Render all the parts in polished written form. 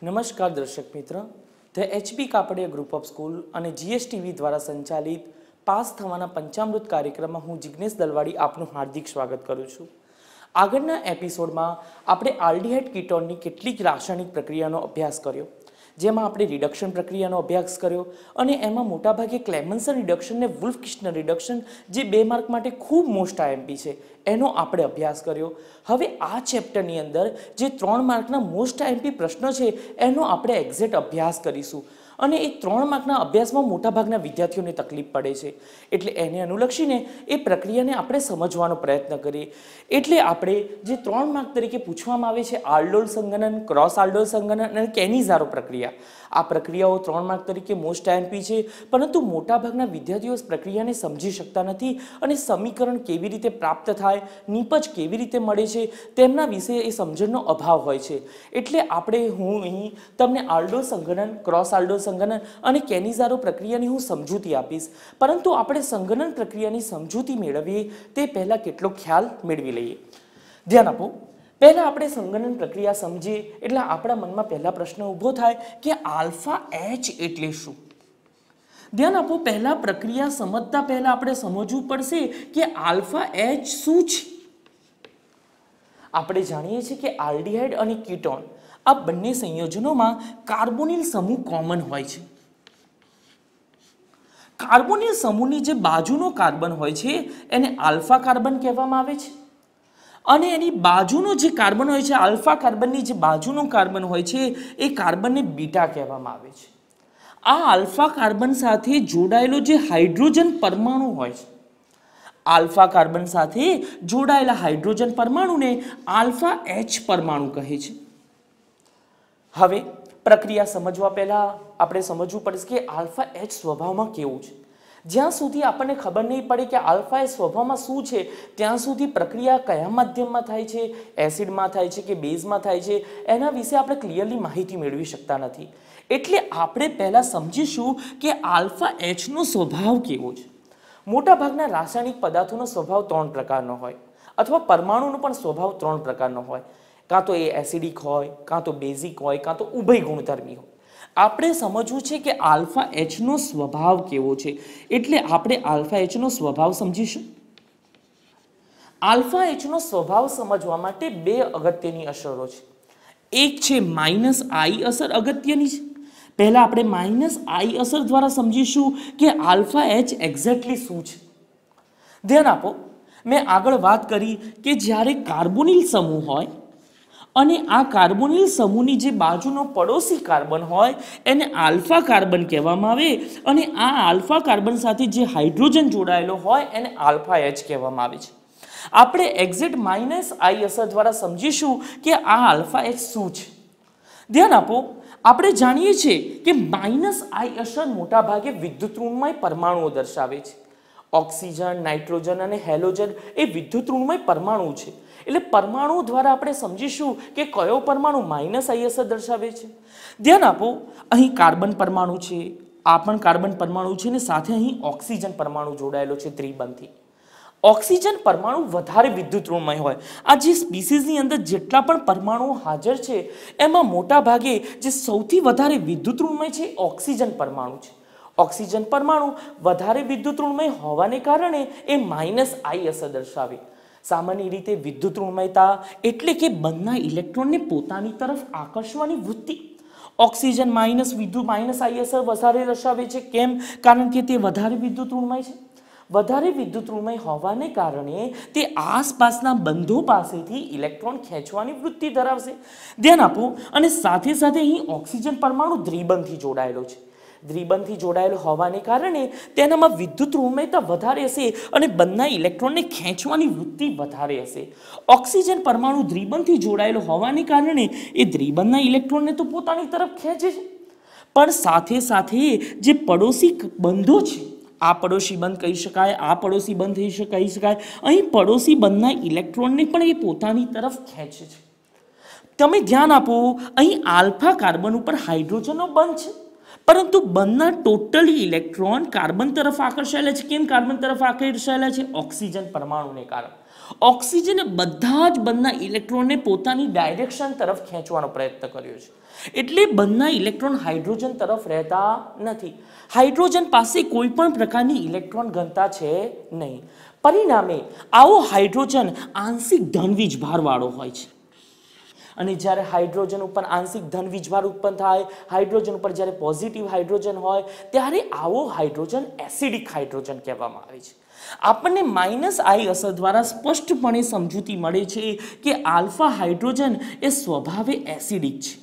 નમસ્કાર દર્શક મિત્ર, the HB Kapadia group of school અને જીએસટીવી દ્વારા સંચાલિત પાસ થવાના પંચામૃત કાર્યક્રમમાં હું જિગ્નેશ દલવાડી આપનું હાર્દિક સ્વાગત કરું છું। આગળના એપિસોડમાં આપણે આલ્ડીહાઇડ કીટોનની કેટલીક રાસાયણિક પ્રક્રિયાનો અભ્યાસ કર્યો, જેમાં આપણે રિડક્શન પ્રક્રિયાનો અભ્યાસ કર્યો અને એમાં મોટાભાગે ક્લેમન્સન રિડક્શન ને વુલ્ફ-કિસ્ટનર રિડક્શન જે 2 માર્ક માટે ખૂબ મોસ્ટ આઈએમપી છે એનો આપણે અભ્યાસ કર્યો। હવે આ ચેપ્ટરની અંદર જે 3 માર્કના મોસ્ટ આઈએમપી પ્રશ્નો છે એનો આપણે એક્ઝેક્ટ અભ્યાસ કરીશું અને એ 3 માર્કના અભ્યાસમાં મોટાભાગના વિદ્યાર્થીઓને તકલીફ પડે છે, એટલે એને અનુલક્ષીને એ પ્રક્રિયાને આપણે સમજવાનો પ્રયત્ન કરીએ। એટલે આપણે જે 3 માર્ક તરીકે પૂછવામાં આવે છે આલ્ડોલ સંઘનન, ક્રોસ આલ્ડોલ સંઘનન અને કેનિઝારો પ્રક્રિયા, આ પ્રક્રિયાઓ 3 માર્ક તરીકે મોસ્ટ આઈએમપી છે, પરંતુ મોટાભાગના વિદ્યાર્થીઓ પ્રક્રિયાને સમજી શકતા નથી અને સમીકરણ કેવી રીતે પ્રાપ્ત થાય, નિપજ કેવી રીતે મળે છે તેમના વિશે એ સમજણનો અભાવ હોય છે। એટલે હું અહીં તમને આલ્ડોલ સંઘનન, ક્રોસ આલ્ડોલ સંઘનન અને કેનિઝારો પ્રક્રિયાની હું સમજૂતી આપીશ, પરંતુ આપણે સંઘનન પ્રક્રિયાની સમજૂતી મેળવીએ તે પહેલાં કેટલો ખ્યાલ મેળવી લઈએ। ધ્યાન આપો, પહેલાં આપણે સંઘનન પ્રક્રિયા સમજીએ એટલે આપણા મનમાં પહેલા પ્રશ્ન ઊભો થાય કે આલ્ફા એચ એટલે શું? ધ્યાન આપો, પહેલા પ્રક્રિયા સમજતા પહેલા આપણે સમજવું પડશે કે આલ્ફા એચ શું છે। આપણે જાણીએ છીએ કે આલ્ડીહાઇડ અને કીટોન આ બંને સંયોજનોમાં કાર્બોનિલ સમૂહ કોમન હોય છે। કાર્બોનિલ સમૂહની જે બાજુનો કાર્બન હોય છે એને આલ્ફા કાર્બન કહેવામાં આવે છે અને એની બાજુનો જે કાર્બન હોય છે, આલ્ફા કાર્બનની જે બાજુનો કાર્બન હોય છે એ કાર્બનને બીટા કહેવામાં આવે છે। આ આલ્ફા કાર્બન સાથે જોડાયેલો જે હાઇડ્રોજન પરમાણુ હોય છે, આલ્ફા કાર્બન સાથે જોડાયેલા હાઇડ્રોજન પરમાણુને આલ્ફા એચ પરમાણુ કહે છે। હવે પ્રક્રિયા સમજવા પહેલા આપણે સમજવું પડશે કે આલ્ફા એચ સ્વભાવમાં કેવું છે। જ્યાં સુધી આપણને ખબર નહીં પડે કે આલ્ફા એચ સ્વભાવમાં શું છે ત્યાં સુધી પ્રક્રિયા કયા માધ્યમમાં થાય છે, એસિડમાં થાય છે કે બેઝમાં થાય છે, એના વિશે આપણે ક્લિયરલી માહિતી મેળવી શકતા નથી। એટલે આપણે પહેલા સમજીશું કે આલ્ફા એચનો સ્વભાવ કેવો છે। મોટાભાગના રાસાયણિક પદાર્થોનો સ્વભાવ 3 પ્રકારનો હોય અથવા પરમાણુનો પણ સ્વભાવ 3 પ્રકારનો હોય, કાં તો એ એસિડિક હોય, કાં તો બેઝિક હોય, કાં તો ઉભય ગુણધર્મી હોય। આપણે સમજવું છે કે આલ્ફા એચનો સ્વભાવ કેવો છે, એટલે આપણે આલ્ફા એચનો સ્વભાવ સમજીશું। આલ્ફા એચનો સ્વભાવ સમજવા માટે 2 અગત્યની અસરો છે। એક છે માઇનસ આઈ અસર, અગત્યની છે। પહેલા આપણે માઇનસ આઈ અસર દ્વારા સમજીશું કે આલ્ફા એચ એક્ઝેક્ટલી શું છે। ધ્યાન આપો, મેં આગળ વાત કરી કે જ્યારે કાર્બોનિલ સમૂહ હોય અને આ કાર્બોનિલ સમૂહની જે બાજુનો પડોશી કાર્બન હોય એને આલ્ફા કાર્બન કહેવામાં આવે અને આ આલ્ફા કાર્બન સાથે જે હાઇડ્રોજન જોડાયેલો હોય એને આલ્ફા એચ કહેવામાં આવે છે। આપણે એક્ઝેક્ટ માઇનસ આઈ અસર દ્વારા સમજીશું કે આ આલ્ફા એચ શું છે। ધ્યાન આપો, આપણે જાણીએ છીએ કે માઇનસ આઈ અસર મોટાભાગે વિદ્યુત ઋણમય પરમાણુઓ દર્શાવે છે। ઓક્સિજન, નાઇટ્રોજન અને હેલોજન એ વિદ્યુત ઋણમય પરમાણુ છે, એટલે પરમાણુ દ્વારા આપણે સમજીશું કે કયો પરમાણુ માઇનસ આઈ અસર દર્શાવે છે। ધ્યાન આપો, અહીં કાર્બન પરમાણુ છે, આ પણ કાર્બન પરમાણુ છે અને સાથે અહીં ઓક્સિજન પરમાણુ જોડાયેલો છે ત્રિબંધથી। ઓક્સિજન પરમાણુ વધારે વિદ્યુત ઋણમય હોય। આ જે સ્પીસીસની અંદર જેટલા પણ પરમાણુઓ હાજર છે એમાં મોટા ભાગે જે સૌથી વધારે વિદ્યુત ઋણમય છે ઓક્સિજન પરમાણુ છે। ઓક્સિજન પરમાણુ વધારે વિદ્યુત ઋણમય હોવાને કારણે એ માઇનસ આઈ અસર દર્શાવે। સામાન્ય રીતે વિદ્યુત ઋણમયતા એટલે કે બંધના ઇલેક્ટ્રોનને પોતાની તરફ આકર્ષવાની વૃત્તિ। ઓક્સિજન માઇનસ આઈ અસર વધારે દર્શાવે છે, કેમ? કારણ કે તે વધારે વિદ્યુત ઋણમય છે। વધારે વિદ્યુત ઋણમય હોવાને કારણે તે આસપાસના બંધો પાસેથી ઇલેક્ટ્રોન ખેંચવાની વૃત્તિ ધરાવશે। ધ્યાન આપો, અને સાથે સાથે અહીં ઓક્સિજન પરમાણુ દ્વિબંધથી જોડાયેલો છે। દ્વિબંધથી જોડાયેલો હોવાને કારણે તેનામાં વિદ્યુત ઋણમયતા વધારે હશે અને બંધના ઇલેક્ટ્રોનને ખેંચવાની વૃત્તિ વધારે હશે। ઓક્સિજન પરમાણુ દ્વિબંધથી જોડાયેલો હોવાને કારણે એ દ્વિબંધના ઇલેક્ટ્રોનને તો પોતાની તરફ ખેંચે છે, પણ સાથે સાથે જે પડોશી બંધો છે, આ પડોશી બંધ કહી શકાય, આ પડોશી બંધ કહી શકાય, અહીં પડોશી બંધના ઇલેક્ટ્રોનને પણ એ પોતાની તરફ ખેંચે છે। તમે ધ્યાન આપો, અહીં આલ્ફા કાર્બન ઉપર હાઇડ્રોજનનો બંધ છે, પરંતુ બંધના ટોટલી ઇલેક્ટ્રોન કાર્બન તરફ આકર્ષાયેલા છે। કેમ કાર્બન તરફ આકર્ષાયેલા છે? ઓક્સિજન પરમાણુને કારણે। ઓક્સિજને બધા જ બંધના ઇલેક્ટ્રોનને પોતાની ડાયરેક્શન તરફ ખેંચવાનો પ્રયત્ન કર્યો છે. એટલે બંધના ઇલેક્ટ્રોન હાઇડ્રોજન તરફ રહેતા નથી. હાઇડ્રોજન પાસે કોઈ પણ પ્રકારની ઇલેક્ટ્રોન ઘનતા છે નહીં. પરિણામે આવો હાઇડ્રોજન આંશિક ધન વીજભારવાળો હોય છે. અને જ્યારે હાઇડ્રોજન ઉપર આંશિક ધન વીજભાર ઉત્પન્ન થાય, હાઇડ્રોજન ઉપર જ્યારે પોઝિટિવ હાઇડ્રોજન હોય, ત્યારે આવો હાઇડ્રોજન એસિડિક હાઇડ્રોજન કહેવામાં આવે છે. આપણને -I અસર દ્વારા સ્પષ્ટપણે સમજૂતી મળે છે કે આલ્ફા હાઇડ્રોજન એ સ્વભાવે એસિડિક છે.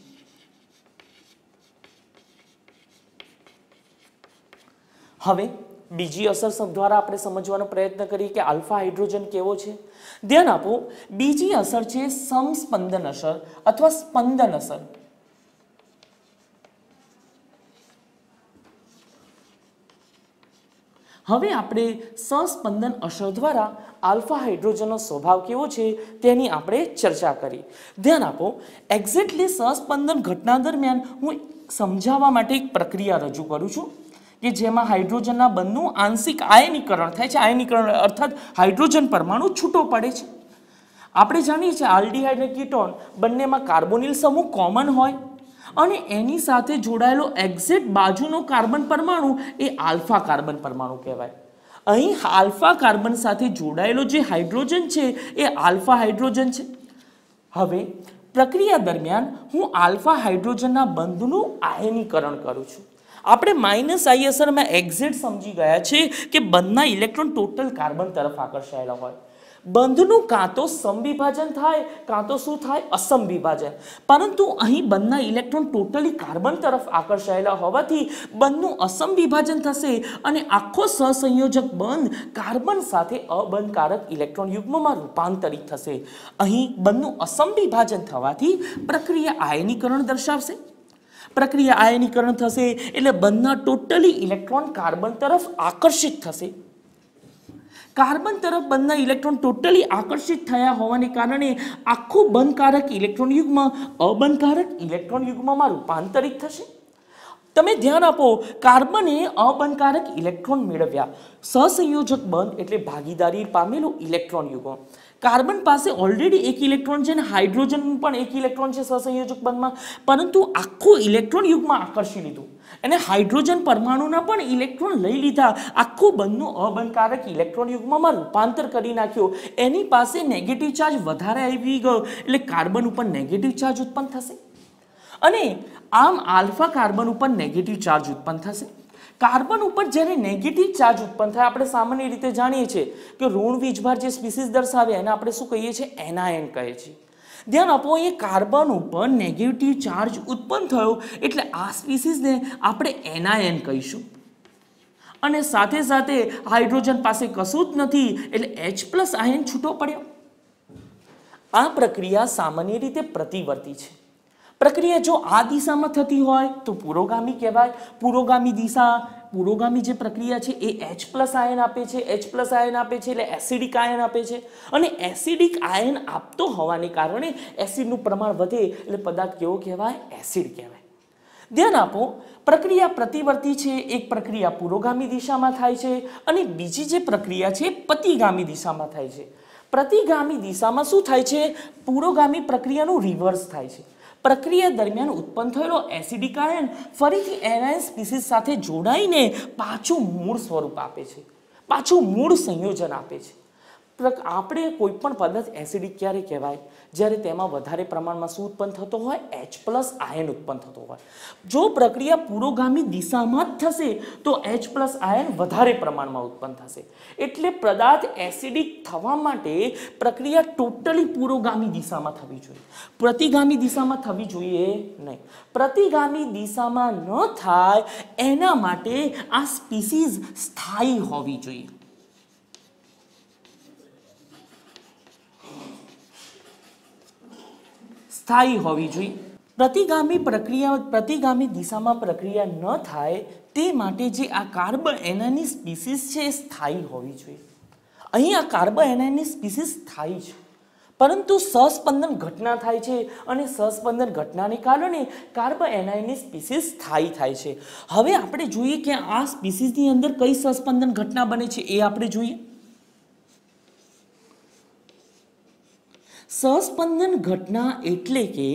હવે બીજી અસર દ્વારા આપણે સમજવાનો પ્રયત્ન કરીએ કે આલ્ફા હાઇડ્રોજન કેવો છે. ધ્યાન આપો, બીજી અસર છે સમસ્પંદન અસર અથવા સ્પંદન અસર. હવે આપણે સસ્પંદન અસર દ્વારા આલ્ફા હાઇડ્રોજનનો સ્વભાવ કેવો છે તેની આપણે ચર્ચા કરી. ધ્યાન આપો, એક્ઝેક્ટલી સસ્પંદન ઘટના દરમિયાન હું સમજાવવા માટે એક પ્રક્રિયા રજૂ કરું છું કે જેમાં હાઇડ્રોજનના બંધનું આંશિક આયનીકરણ થાય છે. આયનીકરણ અર્થાત હાઇડ્રોજન પરમાણુ છૂટો પડે છે. આપણે જાણીએ છીએ આલ્ડીહાઇડ અને કીટોન બંનેમાં કાર્બોનિલ સમૂહ કોમન હોય અને એની સાથે જોડાયેલો એક્ઝેક્ટ બાજુનો કાર્બન પરમાણુ એ આલ્ફા કાર્બન પરમાણુ કહેવાય. અહીં આલ્ફા કાર્બન સાથે જોડાયેલો જે હાઇડ્રોજન છે એ આલ્ફા હાઇડ્રોજન છે. હવે પ્રક્રિયા દરમિયાન હું આલ્ફા હાઇડ્રોજનના બંધનું આયનીકરણ કરું છું. આપણે -I અસરમાં એક્ઝેક્ટ સમજી ગયા છે કે બંધના ઇલેક્ટ્રોન ટોટલ કાર્બન તરફ આકર્ષાયેલા હોય. બંધનું કાં તો સમવિભાજન થાય કાં તો શું થાય, અસમવિભાજન. પરંતુ અહીં બંધના ઇલેક્ટ્રોન ટોટલી કાર્બન તરફ આકર્ષાયેલા હોવાથી બંધનું અસમવિભાજન થશે અને આખો સહસંયોજક બંધ કાર્બન સાથે અબંધકારક ઇલેક્ટ્રોન યુગ્મમાં રૂપાંતરિત થશે. અહીં બંધનું અસમવિભાજન થવાથી પ્રક્રિયા આયનીકરણ દર્શાવશે. પ્રક્રિયા આયનીકરણ થશે એટલે બંધના ટોટલી ઇલેક્ટ્રોન કાર્બન તરફ આકર્ષિત થશે. કાર્બન તરફ બંધના ઇલેક્ટ્રોન ટોટલી આકર્ષિત થયા હોવાને કારણે આખું બંધકારક ઇલેક્ટ્રોન યુગ્મ અબંધકારક ઇલેક્ટ્રોન યુગ્મમાં રૂપાંતરિત થશે. તમે ધ્યાન આપો, કાર્બને અબંધકારક ઇલેક્ટ્રોન મેળવ્યા. સહસંયોજક બંધ એટલે ભાગીદારી પામેલું ઇલેક્ટ્રોન યુગ્મ. કાર્બન પાસે ઓલરેડી એક ઇલેક્ટ્રોન છે અને હાઇડ્રોજન પણ એક ઇલેક્ટ્રોન છે સહસંયોજક બંધમાં, પરંતુ આખું ઇલેક્ટ્રોન યુગ્મ આકર્ષી લીધું અને હાઇડ્રોજન પરમાણુના પણ ઇલેક્ટ્રોન લઈ લીધા. આખું બંધનું અબંધકારક ઇલેક્ટ્રોન યુગ્મમાં રૂપાંતર કરી નાખ્યું. એની પાસે નેગેટિવ ચાર્જ વધારે આવી ગયો એટલે કાર્બન ઉપર નેગેટિવ ચાર્જ ઉત્પન્ન થશે અને આમ આલ્ફા કાર્બન ઉપર નેગેટિવ ચાર્જ ઉત્પન્ન થશે. કાર્બન ઉપર જ્યારે નેગેટિવ ચાર્જ ઉત્પન્ન થાય, આપણે સામાન્ય રીતે જાણીએ છીએ કે ઋણ વીજભાર જે સ્પીસીસ દર્શાવે એને આપણે શું કહીએ છીએ, એનાયન કહે છે. ધ્યાન આપો, એ કાર્બન ઉપર નેગેટિવ ચાર્જ ઉત્પન્ન થયો એટલે આ સ્પીસીસને આપણે એનાયન કહીશું. અને સાથે સાથે હાઇડ્રોજન પાસે કશું જ નથી એટલે H+ આયન છૂટો પડ્યો. આ પ્રક્રિયા સામાન્ય રીતે પ્રતિવર્તી છે. પ્રક્રિયા જો આ દિશામાં થતી હોય તો પુરોગામી કહેવાય. પુરોગામી જે પ્રક્રિયા છે એ H+ આયન આપે છે. H+ આયન આપે છે એટલે એસિડિક આયન આપે છે અને એસિડિક આયન આપતો હોવાને કારણે એસિડનું પ્રમાણ વધે એટલે પદાર્થ કેવો કહેવાય, એસિડ કહેવાય. ધ્યાન આપો, પ્રક્રિયા પ્રતિવર્તી છે. એક પ્રક્રિયા પુરોગામી દિશામાં થાય છે અને બીજી જે પ્રક્રિયા છે પતિગામી દિશામાં થાય છે. પ્રતિગામી દિશામાં શું થાય છે, પુરોગામી પ્રક્રિયાનું રિવર્સ થાય છે. પ્રક્રિયા દરમિયાન ઉત્પન્ન થયેલો એસિડિક આયન ફરીથી એનાયન સ્પીસીસ સાથે જોડાઈને પાછું મૂળ સ્વરૂપ આપે છે, પાછું મૂળ સંયોજન આપે છે. આપણે કોઈ પણ પદાર્થ એસિડિક ક્યારે કહેવાય, જ્યારે તેમાં વધારે પ્રમાણમાં શું ઉત્પન્ન થતો હોય, H+ આયન ઉત્પન્ન થતો હોય. જો પ્રક્રિયા પુરોગામી દિશામાં જ થશે તો H+ આયન વધારે પ્રમાણમાં ઉત્પન્ન થશે. એટલે પદાર્થ એસિડિક થવા માટે પ્રક્રિયા ટોટલી પુરોગામી દિશામાં થવી જોઈએ, પ્રતિગામી દિશામાં થવી જોઈએ નહીં. પ્રતિગામી દિશામાં ન થાય એના માટે આ સ્પીસીઝ સ્થાયી હોવી જોઈએ. સ્થાયી હોવી જોઈએ. પ્રતિગામી દિશામાં પ્રક્રિયા ન થાય તે માટે જે આ કાર્બન એનાયનની સ્પીસીસ છે એ સ્થાયી હોવી જોઈએ. અહીં આ કાર્બન એનાયનની સ્પીસીસ સ્થાયી છે, પરંતુ સહસ્પંદન ઘટના થાય છે અને સહસ્પંદન ઘટનાને કારણે કાર્બન એનાયનની સ્પીસીસ સ્થાયી થાય છે. હવે આપણે જોઈએ કે આ સ્પીસીસની અંદર કઈ સહસ્પંદન ઘટના બને છે એ આપણે જોઈએ. સહસ્પંદન ઘટના એટલે કે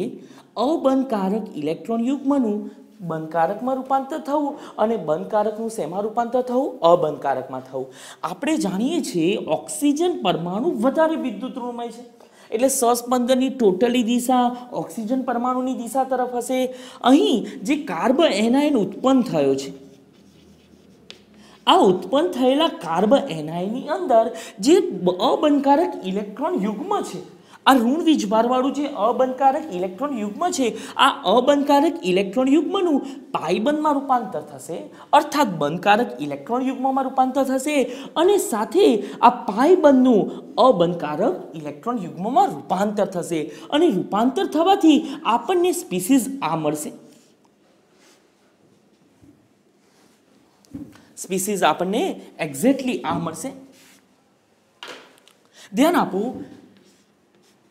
અબંધકારક ઇલેક્ટ્રોન યુગ્મનું બંધકારકમાં રૂપાંતર થવું અને બંધકારકનું શેમાં રૂપાંતર થવું? અબંધકારકમાં થવું. આપણે જાણીએ છીએ ઓક્સિજન પરમાણુ વધારે વિદ્યુત ઋણમય છે, એટલે સહસ્પંદનની ટોટલી દિશા ઓક્સિજન પરમાણુની દિશા તરફ હશે. અહીં જે કાર્બન એનાયન ઉત્પન્ન થયો છે, આ ઉત્પન્ન થયેલા કાર્બન એનાયનની અંદર જે અબંધકારક ઇલેક્ટ્રોન યુગ્મ છે, આ ઋણ વીજભારવાળું જે અબંધકારક ઇલેક્ટ્રોન યુગ્મ છે, આ અબંધકારક ઇલેક્ટ્રોન યુગ્મનું પાયબંધમાં રૂપાંતર થશે, અર્થાત બંધકારક ઇલેક્ટ્રોન યુગ્મમાં રૂપાંતર થશે અને સાથે આ પાયબંધનું અબંધકારક ઇલેક્ટ્રોન યુગ્મમાં રૂપાંતર થશે અને રૂપાંતર થવાથી આપણને સ્પીસીઝ આ મળશે. સ્પીસીઝ આપણને એક્ઝેક્ટલી આ મળશે. ધ્યાન આપો,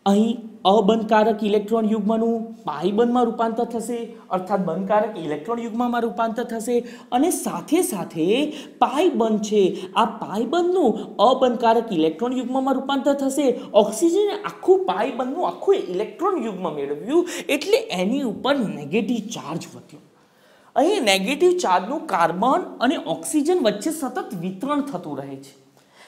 અહીં અબંધકારક ઇલેક્ટ્રોન યુગ્મનું પાયબંધમાં રૂપાંતર થશે, અર્થાત બંધકારક ઇલેક્ટ્રોન યુગ્મમાં રૂપાંતર થશે અને સાથે સાથે પાયબંધ છે, આ પાયબંધનું અબંધકારક ઇલેક્ટ્રોન યુગ્મમાં રૂપાંતર થશે. ઓક્સિજને આખું પાયબંધનું આખું ઇલેક્ટ્રોન યુગ્મ મેળવ્યું એટલે એની ઉપર નેગેટિવ ચાર્જ વધ્યો. અહીં નેગેટિવ ચાર્જનું કાર્બન અને ઓક્સિજન વચ્ચે સતત વિતરણ થતું રહે છે.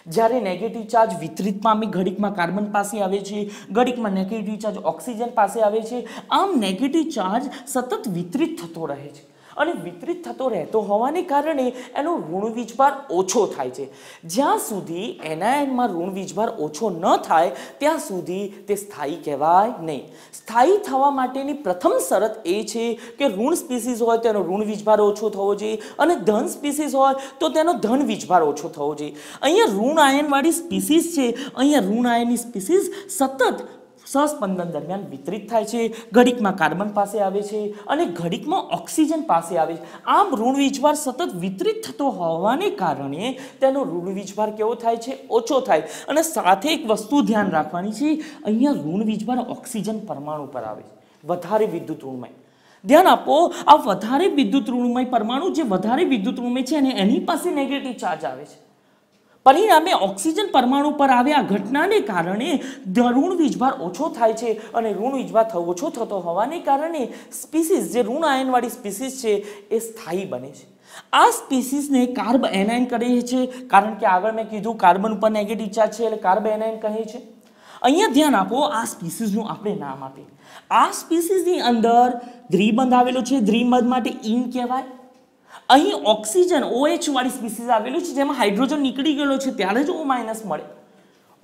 જ્યારે નેગેટિવ ચાર્જ વિતરિત પામી ઘડીકમાં કાર્બન પાસે આવે છે, ઘડીકમાં નેગેટિવ ચાર્જ ઓક્સિજન પાસે આવે છે, આમ નેગેટિવ ચાર્જ સતત વિતરિત થતો રહે છે અને વિતરિત થતો રહેતો હોવાને કારણે એનો ઋણ વીજભાર ઓછો થાય છે. જ્યાં સુધી એનાયનમાં ઋણ વીજભાર ઓછો ન થાય ત્યાં સુધી તે સ્થાયી કહેવાય નહીં. સ્થાયી થવા માટેની પ્રથમ શરત એ છે કે ઋણ સ્પીસીઝ હોય તેનો ઋણ વીજભાર ઓછો થવો જોઈએ અને ધન સ્પીસીઝ હોય તો તેનો ધન વીજભાર ઓછો થવો જોઈએ. અહીંયા ઋણ આયનવાળી સ્પીસીઝ છે, અહીંયા ઋણ આયનની સ્પીસીઝ સતત સહસ્પંદન દરમિયાન વિતરિત થાય છે, ઘડીકમાં કાર્બન પાસે આવે છે અને ઘડીકમાં ઓક્સિજન પાસે આવે છે. આમ ઋણ વીજભાર સતત વિતરિત થતો હોવાને કારણે તેનો ઋણ વીજભાર કેવો થાય છે? ઓછો થાય. અને સાથે એક વસ્તુ ધ્યાન રાખવાની છે, અહીંયા ઋણ વીજભાર ઓક્સિજન પરમાણુ પર આવે છે, વધારે વિદ્યુત ઋણમય. ધ્યાન આપો, આ વધારે વિદ્યુત ઋણમય પરમાણુ જે વધારે વિદ્યુત ઋણમય છે અને એની પાસે નેગેટિવ ચાર્જ આવે છે, પરિણામે ઓક્સિજન પરમાણુ પર આવ્યા ઘટનાને કારણે ઋણ વીજભાર ઓછો થાય છે અને ઋણ વીજભાર ઓછો થતો હોવાને કારણે સ્પીસીઝ જે ઋણ આયનવાળી સ્પીસીઝ છે એ સ્થાયી બને છે. આ સ્પીસીઝને કાર્બ એનાયન કહે છે, કારણ કે આગળ મેં કીધું કાર્બન ઉપર નેગેટિવ ચાર્જ છે એટલે કાર્બ એનાયન કહે છે. અહીંયા ધ્યાન આપો, આ સ્પીસીઝનું આપણે નામ આપીએ. આ સ્પીસીઝની અંદર દ્વિબંધ આવેલો છે, દ્વિબંધ માટે ઇન કહેવાય. અહીં ઓક્સિજન OH વાળી સ્પીસીઝ આવેલું છે જેમાં હાઇડ્રોજન નીકળી ગયેલો છે ત્યારે જ O- મળે.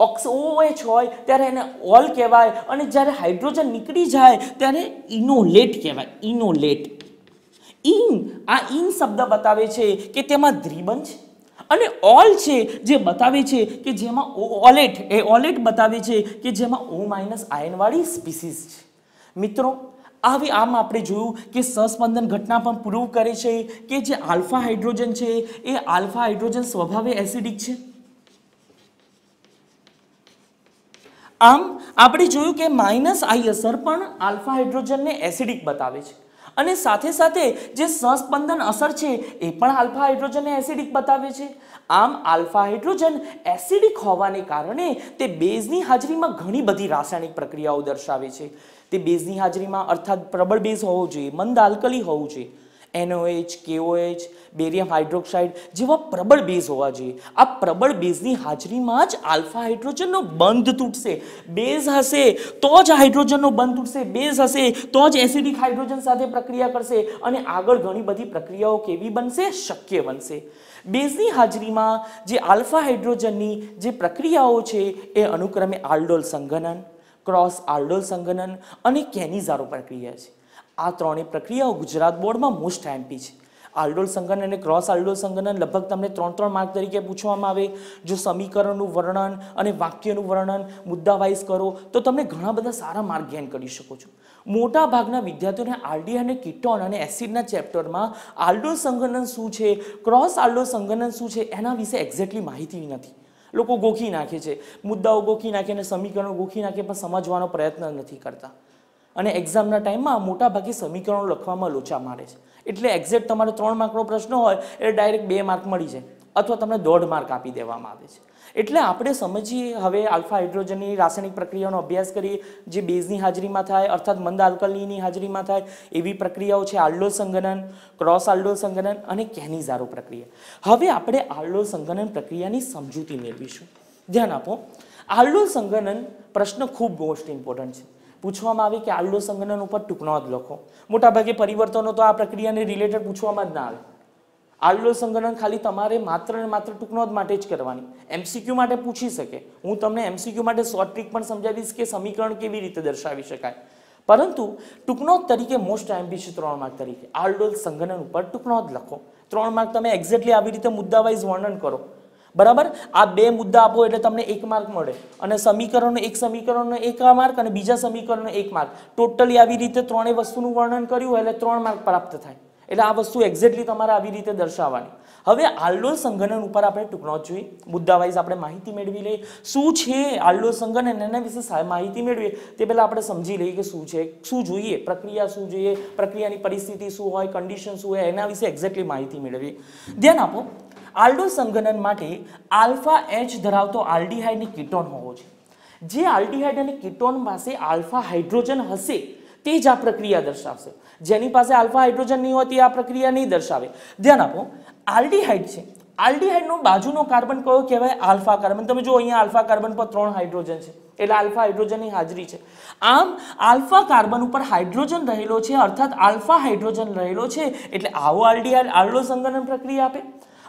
OH હોય ત્યારે એને ઓલ કહેવાય અને જ્યારે હાઇડ્રોજન નીકળી જાય ત્યારે ઇનોલેટ કહેવાય. ઇનોલેટ. આ ઇન શબ્દ બતાવે છે કે તેમાં દ્વિબંધ છે અને ઓલ છે જે બતાવે છે કે જેમાં ઓલેટ, એ ઓલેટ બતાવે છે કે જેમાં O- આયનવાળી સ્પીસીઝ છે. મિત્રો, આમ આપણે જોયું કે સહસ્પંદન ઘટના પણ પ્રૂવ કરે છે કે જે આલ્ફા હાઇડ્રોજન છે એ આલ્ફા હાઇડ્રોજન સ્વભાવે એસિડિક છે. આમ આપણે જોયું કે -I અસર પણ આલ્ફા હાઇડ્રોજનને એસિડિક બતાવે છે અને સાથે સાથે જે સહસ્પંદન અસર છે એ પણ આલ્ફા હાઇડ્રોજનને એસિડિક બતાવે છે. આમ આલ્ફા હાઇડ્રોજન એસિડિક હોવાને કારણે તે બેઝની હાજરીમાં ઘણી બધી રાસાયણિક પ્રક્રિયાઓ દર્શાવે છે. તે બેઝની હાજરીમાં અર્થાત પ્રબળ બેઝ હોવો જોઈએ, મંદ આલ્કલી હોવું જોઈએ, NOH, KOH, બેરિયમ હાઇડ્રોક્સાઇડ જેવા પ્રબળ બેઝ હોવા જોઈએ. આ પ્રબળ બેઝની હાજરીમાં જ આલ્ફા હાઇડ્રોજનનો બંધ તૂટશે. બેઝ હશે તો જ હાઇડ્રોજનનો બંધ તૂટશે, બેઝ હશે તો જ એસિડિક હાઇડ્રોજન સાથે પ્રક્રિયા કરશે અને આગળ ઘણી બધી પ્રક્રિયાઓ કેવી બનશે? શક્ય બનશે. બેઝની હાજરીમાં જે આલ્ફા હાઇડ્રોજનની જે પ્રક્રિયાઓ છે એ અનુક્રમે આલ્ડોલ સંઘનન, ક્રોસ આલ્ડોલ સંઘનન અને કેનિઝારો પ્રક્રિયા છે. આ ત્રણેય પ્રક્રિયાઓ ગુજરાત બોર્ડમાં મોસ્ટ એમપી છે. આલ્ડોલ સંઘનન અને ક્રોસ આલ્ડોલ સંઘનન લગભગ તમને 3 માર્ક તરીકે પૂછવામાં આવે. જો સમીકરણનું વર્ણન અને વાક્યનું વર્ણન મુદ્દા વાઇઝ કરો તો તમે ઘણા બધા સારા માર્ક ગેઇન કરી શકો છો. મોટા ભાગના વિદ્યાર્થીઓને આરડી અને કીટોન અને એસિડના ચેપ્ટરમાં આલ્ડોલ સંઘનન શું છે, ક્રોસ આલ્ડોલ સંઘનન શું છે એના વિશે એક્ઝેક્ટલી માહિતી નથી. લોકો ગોખી નાખે છે, મુદ્દાઓ ગોખી નાખે અને સમીકરણો ગોખી નાખે પણ સમજવાનો પ્રયત્ન નથી કરતા અને એક્ઝામના ટાઈમમાં મોટાભાગે સમીકરણો લખવામાં લોચા મારે છે. એટલે એક્ઝેક્ટ તમારે 3 માર્કનો પ્રશ્ન હોય એટલે ડાયરેક્ટ 2 માર્ક મળી જાય અથવા તમને 1.5 માર્ક આપી દેવામાં આવે છે. એટલે આપણે સમજીએ હવે આલ્ફા હાઇડ્રોજનની રાસાયણિક પ્રક્રિયાનો અભ્યાસ કરીએ જે બેઝની હાજરીમાં થાય અર્થાત મંદ આલ્કલીની હાજરીમાં થાય એવી પ્રક્રિયાઓ છે આલ્ડોલ સંઘનન, ક્રોસ આલ્ડોલ સંઘનન અને કેનિઝારો પ્રક્રિયા. હવે આપણે આલ્ડોલ સંઘનન પ્રક્રિયાની સમજૂતી મેળવીશું. ધ્યાન આપો, આલ્ડોલ સંઘનન પ્રશ્ન ખૂબ મોસ્ટ ઇમ્પોર્ટન્ટ છે. પૂછવામાં આવે કે આલ્ડોલ સંઘનન ઉપર ટૂંકનો જ લખો. મોટાભાગે પરિવર્તનો તો આ પ્રક્રિયાને રિલેટેડ પૂછવામાં જ ના આવે. આલ્ડોલ સંઘનન ખાલી તમારે માત્ર ને માત્ર ટૂંકનોંધ માટે જ કરવાની. એમસીક્યુ માટે પૂછી શકે. હું તમને એમસીક્યુ માટે શોર્ટ ટ્રીક પણ સમજાવીશ કે સમીકરણ કેવી રીતે દર્શાવી શકાય. પરંતુ ટૂંકનોંધ તરીકે મોસ્ટ એમ્બિશિયસ 3 માર્ક તરીકે આલ્ડોલ સંઘનન ઉપર ટૂંકનોંધ લખો. 3 માર્ક તમે એક્ઝેક્ટલી આવી રીતે મુદ્દા વાઇઝ વર્ણન કરો. બરાબર, આ 2 મુદ્દા આપો એટલે તમને 1 માર્ક મળે અને સમીકરણનો એક સમીકરણનો 1 માર્ક અને બીજા સમીકરણનો 1 માર્ક. ટોટલી આવી રીતે ત્રણેય વસ્તુનું વર્ણન કર્યું એટલે 3 માર્ક પ્રાપ્ત થાય. એટલે આ વસ્તુ એક્ઝેક્ટલી તમારે આવી રીતે દર્શાવવાની. હવે આલ્ડોલ સંઘનન ઉપર આપણે ટૂંકનોંધ જોઈએ. મુદ્દા વાઇઝ આપણે માહિતી મેળવી લઈએ. શું છે આલ્ડોલ સંઘનન એના વિશે માહિતી મેળવીએ તે પહેલા આપણે સમજી લઈએ કે શું છે, શું જોઈએ, પ્રક્રિયા શું જોઈએ, પ્રક્રિયાની પરિસ્થિતિ શું હોય, કન્ડિશન શું હોય, એના વિશે એક્ઝેક્ટલી માહિતી મેળવીએ. ધ્યાન આપો, આલ્ડોલ સંઘનન માટે આલ્ફા H ધરાવતો આલ્ડીહાઇડ અને કીટોન હોવો જોઈએ. જે આલ્ડીહાઇડ અને કીટોન પાસે આલ્ફા હાઇડ્રોજન હશે તે જ આ પ્રક્રિયા દર્શાવશે. જેની પાસે આલ્ફા હાઇડ્રોજન નહીં હોય તે આ પ્રક્રિયા નહીં દર્શાવે. ધ્યાન આપો, આલ્ડીહાઇડ છે, આલ્ડીહાઇડનો બાજુનો કાર્બન કયો કહેવાય? Alpha carbon. તમે જો અહીંયા આલ્ફા કાર્બન પર 3 હાઇડ્રોજન છે એટલે આલ્ફા હાઇડ્રોજનની હાજરી છે. આમ આલ્ફા કાર્બન ઉપર હાઇડ્રોજન રહેલો છે અર્થાત આલ્ફા હાઇડ્રોજન રહેલો છે એટલે આવો આલ્ડીહાઇડ આલ્ડોલ સંઘનન પ્રક્રિયા આપે.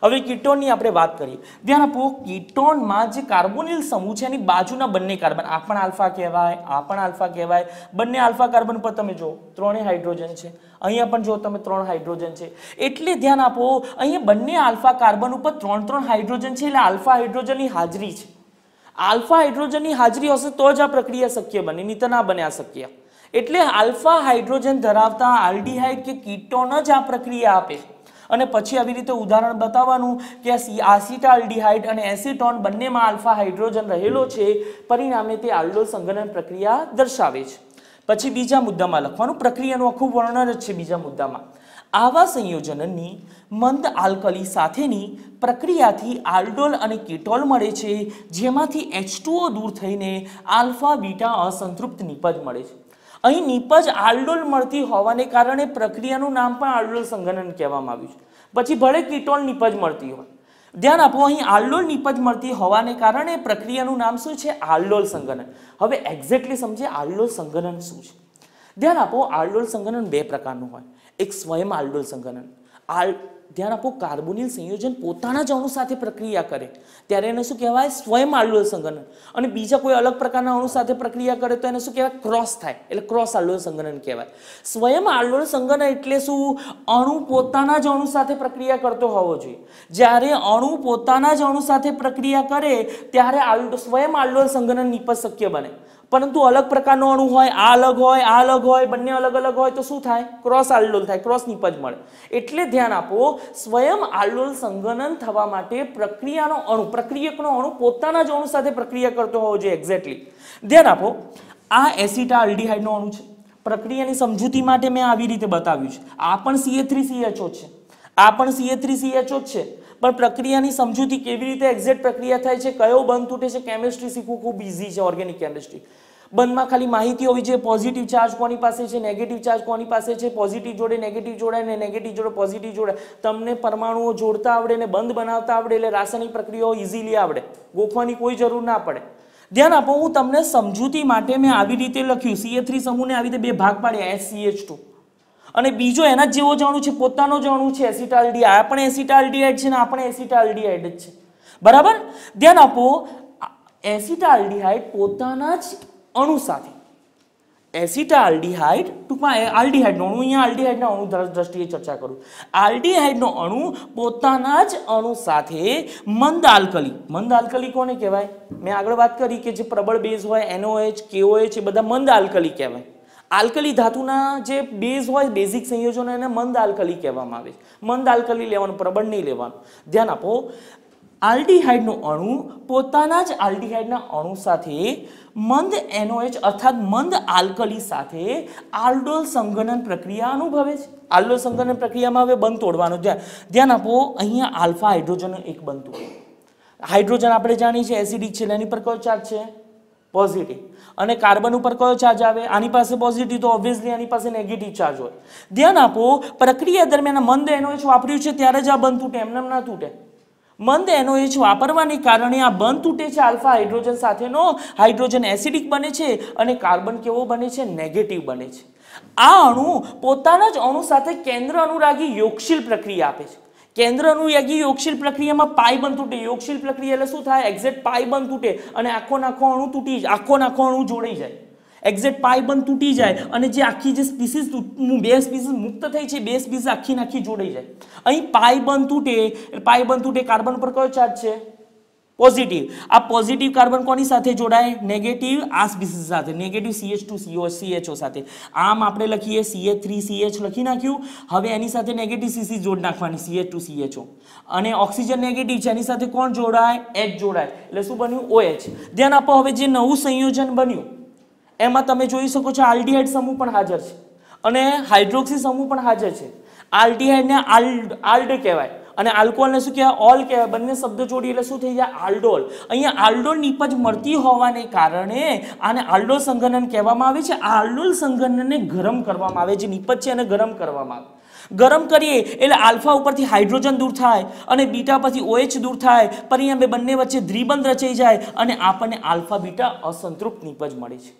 હવે કીટોનની આપણે વાત કરીએ. ધ્યાન આપો, કીટોનમાં જે કાર્બોનિલ સમૂહ છે એની બાજુના બંને કાર્બન, આ પણ આલ્ફા કહેવાય, આ પણ આલ્ફા કહેવાય. બંને આલ્ફા કાર્બન પર તમે જો 3 હાઇડ્રોજન છે, અહીંયા પણ જો તમે 3 હાઇડ્રોજન છે. એટલે ધ્યાન આપો, અહીંયા બંને આલ્ફા કાર્બન ઉપર 3 હાઇડ્રોજન છે એટલે આલ્ફા હાઇડ્રોજનની હાજરી છે. આલ્ફા હાઇડ્રોજનની હાજરી હશે તો જ આ પ્રક્રિયા શક્ય બને, નહીં તો ના બને આ શક્ય. એટલે આલ્ફા હાઇડ્રોજન ધરાવતા આલ્ડીહાઇડ કે કીટોન જ આ પ્રક્રિયા આપે. અને પછી આવી રીતે ઉદાહરણ બતાવવાનું કે આસિટાલ્ડીહાઇડ અને એસિટોન બંનેમાં આલ્ફા હાઇડ્રોજન રહેલો છે, પરિણામે તે આલ્ડોલ સંઘનન પ્રક્રિયા દર્શાવે છે. પછી બીજા મુદ્દામાં લખવાનું, પ્રક્રિયાનું આખું વર્ણન જ છે બીજા મુદ્દામાં. આવા સંયોજનની મંદ આલ્કલી સાથેની પ્રક્રિયાથી આલ્ડોલ અને કીટોલ મળે છે, જેમાંથી H2O દૂર થઈને આલ્ફા બીટા અસંતૃપ્ત નિપજ મળે છે. અહીં નિપજ આલ્ડોલ મળતી હોવાને કારણે પ્રક્રિયાનું નામ પણ આલ્ડોલ સંઘનન કહેવામાં આવ્યું છે. પછી ભલે કીટોલ નિપજ મળતી હોય. ધ્યાન આપો, અહીં આલ્ડોલ નિપજ મળતી હોવાને કારણે પ્રક્રિયાનું નામ શું છે? આલ્ડોલ સંઘનન. હવે એક્ઝેક્ટલી સમજીએ આલ્ડોલ સંઘનન શું છે. ધ્યાન આપો, આલ્ડોલ સંઘનન 2 પ્રકારનું હોય. એક સ્વયં આલ્ડોલ સંઘનન. ધ્યાન આપો, કાર્બોનિલ સંયોજન પોતાના જ અણુ સાથે પ્રક્રિયા કરે ત્યારે એને શું કહેવાય? સ્વયં આલ્ડોલ સંઘનન. અને બીજા કોઈ અલગ પ્રકારના અણુ સાથે પ્રક્રિયા કરે તો એને શું કહેવાય? ક્રોસ થાય એટલે ક્રોસ આલ્ડોલ સંઘનન કહેવાય. સ્વયં આલ્ડોલ સંઘનન એટલે શું? અણુ પોતાના જ અણુ સાથે પ્રક્રિયા કરતો હોવો જોઈએ. જ્યારે અણુ પોતાના જ અણુ સાથે પ્રક્રિયા કરે ત્યારે સ્વયં આલ્ડોલ સંઘનન નિપજ શક્ય બને. પરંતુ અલગ પ્રકારનો અણુ હોય, આ અલગ હોય, આ અલગ હોય, બંને અલગ અલગ હોય તો શું થાય? ક્રોસ આલ્ડોલ થાય, ક્રોસ નિપજ મળે. એટલે ધ્યાન આપો, સ્વયં આલ્ડોલ સંઘનન થવા માટે પ્રક્રિયાનો અણુ, પ્રક્રિયકનો અણુ પોતાના જ અણુ સાથે પ્રક્રિયા કરતો હોવો જોઈએ. એક્ઝેક્ટલી ધ્યાન આપો, આ એસિટાલ્ડીહાઇડનો અણુ છે. પ્રક્રિયાની સમજૂતી માટે મેં આવી રીતે બતાવ્યું છે. આ પણ CH3CHO છે, આ પણ CH3CHO છે. પણ પ્રક્રિયાની સમજૂતી કેવી રીતે એક્ઝેક્ટ પ્રક્રિયા થાય છે, કયો બંધ તૂટે છે, કેમિસ્ટ્રી શીખવું ખૂબ ઇઝી છે. ઓર્ગેનિક કેમિસ્ટ્રી બંધમાં ખાલી માહિતી હોવી જોઈએ. પોઝિટિવ ચાર્જ કોની પાસે છે, નેગેટિવ ચાર્જ કોની પાસે છે, પોઝિટિવ જોડે નેગેટિવ જોડાય ને નેગેટિવ જોડે પોઝિટિવ જોડાય. તમને પરમાણુઓ જોડતા આવડે ને બંધ બનાવતા આવડે એટલે રાસાયણિક પ્રક્રિયાઓ ઇઝીલી આવડે, ગોખવાની કોઈ જરૂર ના પડે. ધ્યાન આપો, હું તમને સમજૂતી માટે મેં આવી રીતે લખ્યું. CH3 સમૂહને આવી રીતે 2 ભાગ પાડ્યા, SCH2 અને બીજો એના જેવો જ અણુ છે, પોતાનો જ અણુ છે એસિટાલ્ડીહાઇડ. આ પણ એસિટાલ્ડીહાઇડ છે ને આ પણ એસિટાલ્ડીહાઇડ જ છે. બરાબર, ધ્યાન આપો, એસિટાલ્ડીહાઇડ પોતાના જ અણુ સાથે, એસિટાલ્ડીહાઇડ ટૂંકમાં આલ્ડીહાઇડનો અણુ, અહીંયા આલ્ડીહાઇડના અણુ દ્રષ્ટિએ ચર્ચા કરું. આલ્ડીહાઇડનો અણુ પોતાના જ અણુ સાથે મંદ આલ્કલી, મંદ આલ્કલી કોને કહેવાય? મેં આગળ વાત કરી કે જે પ્રબળ બેઝ હોય, NOH, KOH, એ બધા મંદ આલ્કલી કહેવાય. આલ્કલી ધાતુના જે બેઝ હોય, બેઝિક સંયોજનો, એને મંદ આલ્કલી કહેવામાં આવે છે. મંદ આલ્કલી લેવાનું, પ્રબળ નહીં લેવાનું. ધ્યાન આપો, આલ્ડીહાઇડનો અણુ પોતાના જ આલ્ડીહાઇડના અણુ સાથે મંદ NOH અર્થાત મંદ આલ્કલી સાથે આલ્ડોલ સંઘનન પ્રક્રિયા અનુભવે છે. આલ્ડોલ સંઘનન પ્રક્રિયામાં હવે બંધ તોડવાનો. ધ્યાન આપો, અહીંયા આલ્ફા હાઇડ્રોજનનો એક બંધ તોડો. હાઇડ્રોજન આપણે જાણીએ છીએ એસિડિક છે, એની પર કયો ચાર્જ છે? પોઝિટિવ. અને કાર્બન ઉપર કયો ચાર્જ આવે? આની પાસે પોઝિટિવ, તો ઓબ્વિયસલી આની પાસે નેગેટિવ ચાર્જ હોય. ધ્યાન આપો, પ્રક્રિયા દરમિયાન મંદ NOH વાપર્યું છે ત્યારે જ આ બંધ તૂટે, એમને ના તૂટે. મંદ NOH વાપરવાને કારણે આ બંધ તૂટે છે આલ્ફા હાઇડ્રોજન સાથેનો. હાઇડ્રોજન એસિડિક બને છે અને કાર્બન કેવો બને છે? નેગેટિવ બને છે. આ અણુ પોતાના જ અણુ સાથે કેન્દ્ર અનુરાગી યોગશીલ પ્રક્રિયા આપે છે. કેન્દ્ર અનુરાગી યોગશીલ પ્રક્રિયામાં પાઈ બંધ તૂટે. યોગશીલ પ્રક્રિયા એટલે શું થાય? એક્ઝેક્ટ પાઈ બંધ તૂટે અને આખો અણુ તૂટી જાય, આખો અણુ જોડાઈ જાય. એક્ઝેક્ટ પાઈ બંધ તૂટી જાય અને જે આખી જે સ્પીસીસ બે સ્પીસીસ મુક્ત થઈ છે, બે સ્પીસીસ આખી જોડાઈ જાય. અહીં પાઈ બંધ તૂટે, કાર્બન પર કયો ચાર્જ છે? પોઝિટિવ. આ પોઝિટિવ કાર્બન કોની સાથે જોડાય? નેગેટિવ આ સ્પીસીસ સાથે, નેગેટિવ CH2CHO સાથે. આમ આપણે લખીએ CH3CH લખી નાખ્યું. હવે એની સાથે નેગેટિવ CC જોડ નાખવાની, CH2CHO. અને ઓક્સિજન નેગેટિવ છે, એની સાથે કોણ જોડાય? H જોડાય. એટલે શું બન્યું? OH. ધ્યાન આપો, હવે જે નવું સંયોજન બન્યું એમાં તમે જોઈ શકો છો આલ્ડીહાઇડ સમૂહ પણ હાજર છે અને હાઇડ્રોક્સી સમૂહ પણ હાજર છે. આલ્ડીહાઇડને આલ્ડ કહેવાય અને આલ્કોહોલને શું કહેવાય? ઓલ કહેવાય. બંને શબ્દ જોડી એટલે શું થઈ જાય? આલ્ડોલ. અહીંયા આલ્ડોલ નિપજ મળતી હોવાને કારણે આને આલ્ડોલ સંઘનન કહેવામાં આવે છે. આ આલ્ડોલ સંઘનનને ગરમ કરવામાં આવે છે. નિપજ છે એને ગરમ કરવામાં આવે. ગરમ કરીએ એટલે આલ્ફા ઉપરથી હાઇડ્રોજન દૂર થાય અને બીટા પરથી OH દૂર થાય. પરિણામે બંને વચ્ચે દ્વિબંધ રચાઈ જાય અને આપણને આલ્ફા બીટા અસંતૃપ્ત નિપજ મળે છે.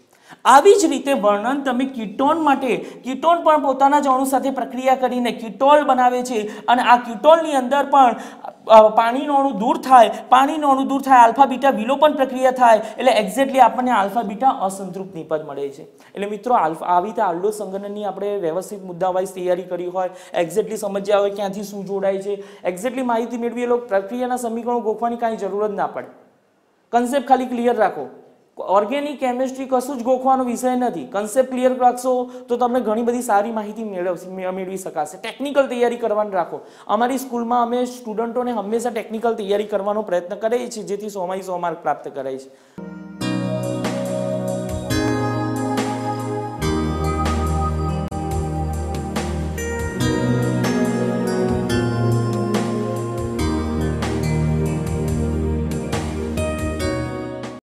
આવી જ રીતે વર્ણન તમે કીટોન માટે, કીટોન પણ પોતાના જ અણુ સાથે પ્રક્રિયા કરીને કીટોલ બનાવે છે અને આ કીટોલની અંદર પણ પાણીનો અણુ દૂર થાય, આલ્ફા બીટા વિલોપન પ્રક્રિયા થાય એટલે એક્ઝેક્ટલી આપણને આલ્ફા બીટા અસંતૃપ્ત નિપજ મળે છે. એટલે મિત્રો આવી રીતે આલ્ડોલ સંઘનનની આપણે વ્યવસ્થિત મુદ્દાવાઇઝ તૈયારી કરી હોય, એક્ઝેક્ટલી સમજ્યા હોય ક્યાંથી શું જોડાય છે, એક્ઝેક્ટલી માહિતી મેળવી લો, પ્રક્રિયાના સમીકરણો ગોખવાની કાંઈ જરૂર જ ના પડે. કન્સેપ્ટ ખાલી ક્લિયર રાખો. ઓર્ગેનિક કેમિસ્ટ્રી કશું જ ગોખવાનો વિષય નથી. કન્સેપ્ટ ક્લિયર રાખશો તો તમને ઘણી બધી સારી માહિતી મેળવી શકાશે. ટેકનિકલ તૈયારી કરવાનું રાખો. અમારી સ્કૂલમાં અમે સ્ટુડન્ટોને હંમેશા ટેકનિકલ તૈયારી કરવાનો પ્રયત્ન કરીએ છીએ જેથી 100 માંથી 100 માર્ક પ્રાપ્ત કરાય છે.